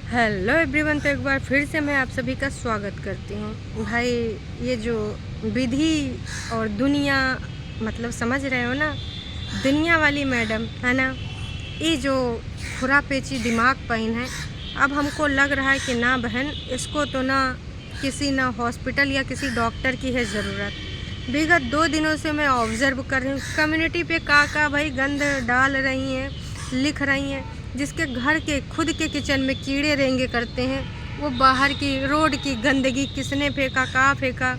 Hello everyone. तो एक बार फिर से मैं आप सभी का स्वागत करती हूँ। भाई ये जो विधि और दुनिया, मतलब समझ रहे हो ना, दुनिया वाली मैडम है ना, ये जो खुरापेची दिमाग पैन है। अब हमको लग रहा है कि ना बहन, इसको तो ना किसी ना हॉस्पिटल या किसी डॉक्टर की है ज़रूरत। विगत 2 दिनों से मैं ऑब्ज़र्व कर रही हूँ कम्युनिटी पे का भाई गंद डाल रही हैं, लिख रही हैं। जिसके घर के खुद के किचन में कीड़े रेंगे करते हैं, वो बाहर की रोड की गंदगी किसने फेंका, कहाँ फेंका,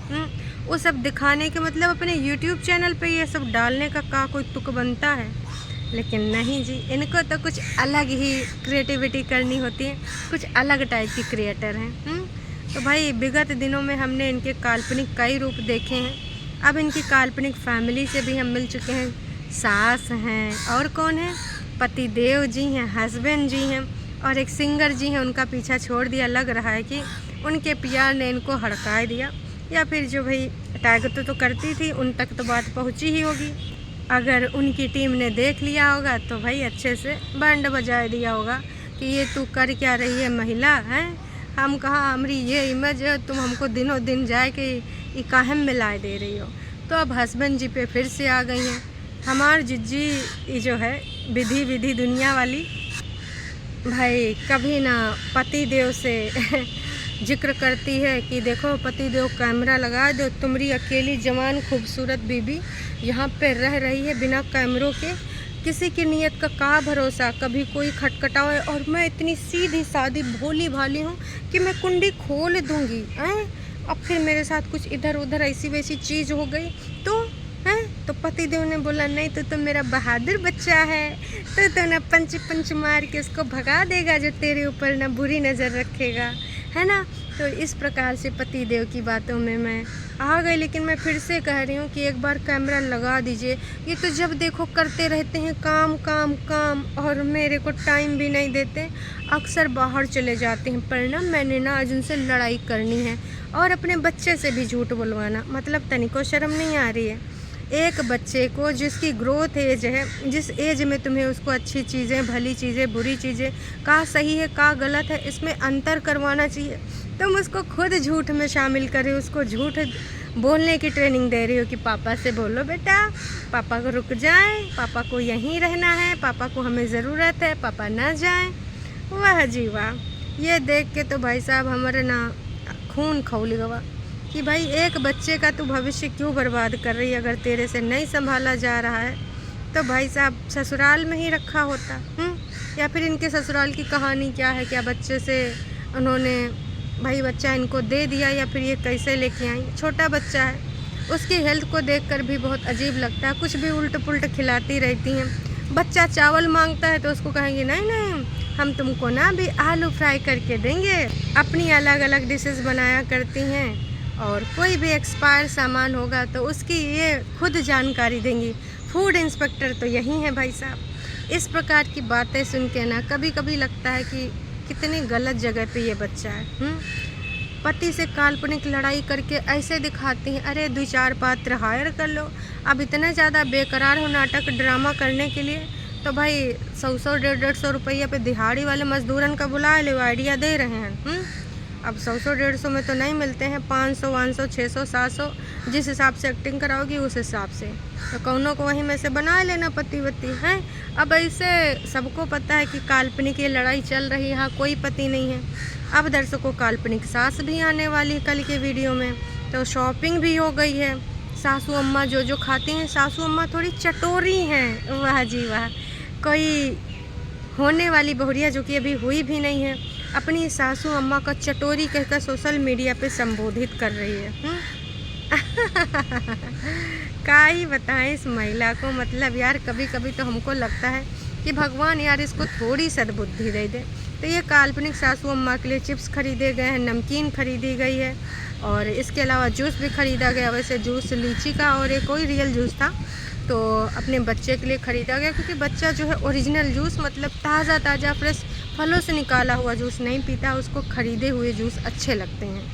वो सब दिखाने के मतलब अपने यूट्यूब चैनल पे ये सब डालने का कोई तुक बनता है। लेकिन नहीं जी, इनको तो कुछ अलग ही क्रिएटिविटी करनी होती है, कुछ अलग टाइप की क्रिएटर हैं। तो भाई विगत दिनों में हमने इनके काल्पनिक कई रूप देखे हैं। अब इनकी काल्पनिक फैमिली से भी हम मिल चुके हैं। सास हैं और कौन है, पतिदेव जी हैं, हस्बैंड जी हैं, और एक सिंगर जी हैं। उनका पीछा छोड़ दिया। लग रहा है कि उनके प्यार ने इनको हड़का दिया, या फिर जो भाई टारगेट तो करती थी उन तक तो बात पहुंची ही होगी। अगर उनकी टीम ने देख लिया होगा तो भाई अच्छे से बैंड बजा दिया होगा कि ये तू कर क्या रही है महिला है, हम कहाँ, हमारी ये इमेज है, तुम हमको दिनों दिन जाए कि ये काहे में मिलाए दे रही हो। तो अब हस्बैंड जी पे फिर से आ गई हैं। हमार जिज्जी ये जो है विधि दुनिया वाली, भाई कभी ना पति देव से जिक्र करती है कि देखो पति देव कैमरा लगा दो, तुम्हारी अकेली जवान खूबसूरत बीबी यहाँ पे रह रही है बिना कैमरों के। किसी की नीयत का भरोसा, कभी कोई खटखटाओ, और मैं इतनी सीधी सादी भोली भाली हूँ कि मैं कुंडी खोल दूँगी। अब फिर मेरे साथ कुछ इधर उधर ऐसी वैसी चीज़ हो गई तो हैं, तो पतिदेव ने बोला नहीं तो मेरा बहादुर बच्चा है, तो ना पंच मार के उसको भगा देगा जो तेरे ऊपर ना बुरी नज़र रखेगा, है ना। तो इस प्रकार से पतिदेव की बातों में मैं आ गई। लेकिन मैं फिर से कह रही हूँ कि एक बार कैमरा लगा दीजिए। ये तो जब देखो करते रहते हैं काम काम काम, और मेरे को टाइम भी नहीं देते, अक्सर बाहर चले जाते हैं। पर ना मैंने ना आज उनसे लड़ाई करनी है, और अपने बच्चे से भी झूठ बुलवाना, मतलब तनिको शर्म नहीं आ रही है। एक बच्चे को जिसकी ग्रोथ एज है, जिस एज में तुम्हें उसको अच्छी चीज़ें, भली चीज़ें, बुरी चीज़ें, का सही है का गलत है, इसमें अंतर करवाना चाहिए। तुम उसको खुद झूठ में शामिल करे, उसको झूठ बोलने की ट्रेनिंग दे रही हो कि पापा से बोलो बेटा, पापा को रुक जाए, पापा को यहीं रहना है, पापा को हमें ज़रूरत है, पापा ना जाए। वाह जी वाह, ये देख के तो भाई साहब हमारे ना खून खौल गवा कि भाई एक बच्चे का तू भविष्य क्यों बर्बाद कर रही है। अगर तेरे से नहीं संभाला जा रहा है तो भाई साहब ससुराल में ही रखा होता। या फिर इनके ससुराल की कहानी क्या है, क्या बच्चे से उन्होंने भाई बच्चा इनको दे दिया, या फिर ये कैसे लेके आई। छोटा बच्चा है, उसकी हेल्थ को देखकर भी बहुत अजीब लगता है, कुछ भी उल्ट पुल्ट खिलाती रहती हैं। बच्चा चावल मांगता है तो उसको कहेंगे नहीं नहीं, हम तुमको ना भी आलू फ्राई करके देंगे। अपनी अलग अलग डिशेस बनाया करती हैं, और कोई भी एक्सपायर सामान होगा तो उसकी ये खुद जानकारी देंगी। फूड इंस्पेक्टर तो यही है भाई साहब। इस प्रकार की बातें सुन के ना कभी कभी लगता है कि कितनी गलत जगह पे ये बच्चा है। पति से काल्पनिक लड़ाई करके ऐसे दिखाती हैं, अरे 2-4 पात्र हायर कर लो। अब इतना ज़्यादा बेकरार हो नाटक ड्रामा करने के लिए तो भाई 100 150 रुपया पे दिहाड़ी वाले मजदूरन का बुला लो, आइडिया दे रहे हैं। अब 100 150 में तो नहीं मिलते हैं, 500 500 600 700 जिस हिसाब से एक्टिंग कराओगी उस हिसाब से। तो कौनों को वहीं में से बना लेना पति वती हैं। अब ऐसे सबको पता है कि काल्पनिक ये लड़ाई चल रही है, यहाँ कोई पति नहीं है। अब दर्शकों काल्पनिक सास भी आने वाली है कल के वीडियो में, तो शॉपिंग भी हो गई है। सासू अम्मा जो खाती हैं, सासू अम्मा थोड़ी चटोरी हैं। वाह जी वाह, कोई होने वाली बहुरिया जो कि अभी हुई भी नहीं है, अपनी सासू अम्मा का चटोरी कहकर सोशल मीडिया पे संबोधित कर रही है। क्या ही बताएं इस महिला को, मतलब यार कभी कभी तो हमको लगता है कि भगवान यार इसको थोड़ी सद्बुद्धि दे दे। तो ये काल्पनिक सासू अम्मा के लिए चिप्स खरीदे गए हैं, नमकीन खरीदी गई है, और इसके अलावा जूस भी खरीदा गया। वैसे जूस लीची का और एक कोई रियल जूस था, तो अपने बच्चे के लिए ख़रीदा गया, क्योंकि बच्चा जो है ओरिजिनल जूस, मतलब ताज़ा फ्रेश फलों से निकाला हुआ जूस नहीं पीता, उसको ख़रीदे हुए जूस अच्छे लगते हैं।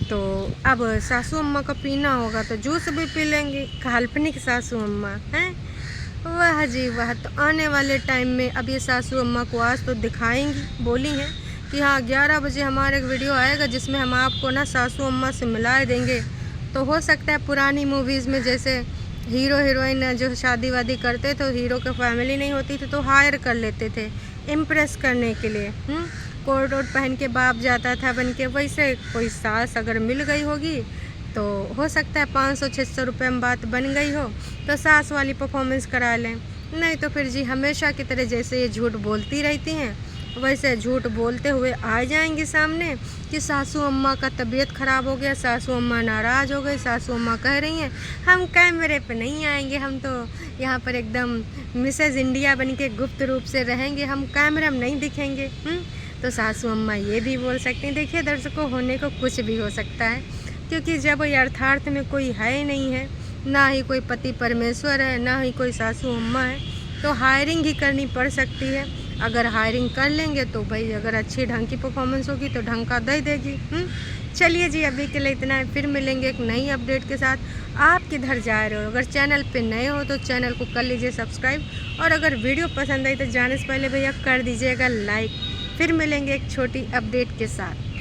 तो अब सासू अम्मा का पीना होगा तो जूस भी पी लेंगे, काल्पनिक सासू अम्मा हैं। वाह जी वाह। तो आने वाले टाइम में अब ये सासू अम्मा को आज तो दिखाएंगी, बोली हैं कि हाँ 11 बजे हमारा एक वीडियो आएगा जिसमें हम आपको ना सासू अम्मा से मिला देंगे। तो हो सकता है पुरानी मूवीज़ में जैसे हीरो हीरोइन जो शादी वादी करते तो हीरो की फैमिली नहीं होती थी तो हायर कर लेते थे इम्प्रेस करने के लिए। कोट वोट पहन के बाप जाता था बन के, वैसे कोई सास अगर मिल गई होगी तो हो सकता है 500-600 रुपये में बात बन गई हो तो सास वाली परफॉर्मेंस करा लें। नहीं तो फिर जी हमेशा की तरह जैसे ये झूठ बोलती रहती हैं वैसे झूठ बोलते हुए आ जाएंगे सामने कि सासू अम्मा का तबीयत ख़राब हो गया, सासू अम्मा नाराज़ हो गई, सासू अम्मा कह रही हैं हम कैमरे पे नहीं आएंगे, हम तो यहाँ पर एकदम मिसेज इंडिया बन के गुप्त रूप से रहेंगे, हम कैमरे में नहीं दिखेंगे। तो सासू अम्मा ये भी बोल सकती हैं। देखिए दर्शकों, होने को कुछ भी हो सकता है, क्योंकि जब यथार्थ में कोई है ही नहीं है, ना ही कोई पति परमेश्वर है, ना ही कोई सासू अम्मा है, तो हायरिंग ही करनी पड़ सकती है। अगर हायरिंग कर लेंगे तो भाई अगर अच्छी ढंग की परफॉर्मेंस होगी तो ढंग का दे देगी। चलिए जी, अभी के लिए इतना है, फिर मिलेंगे एक नई अपडेट के साथ। आप किधर जा रहे हो? अगर चैनल पे नए हो तो चैनल को कर लीजिए सब्सक्राइब, और अगर वीडियो पसंद आई तो जाने से पहले भैया कर दीजिएगा लाइक। फिर मिलेंगे एक छोटी अपडेट के साथ।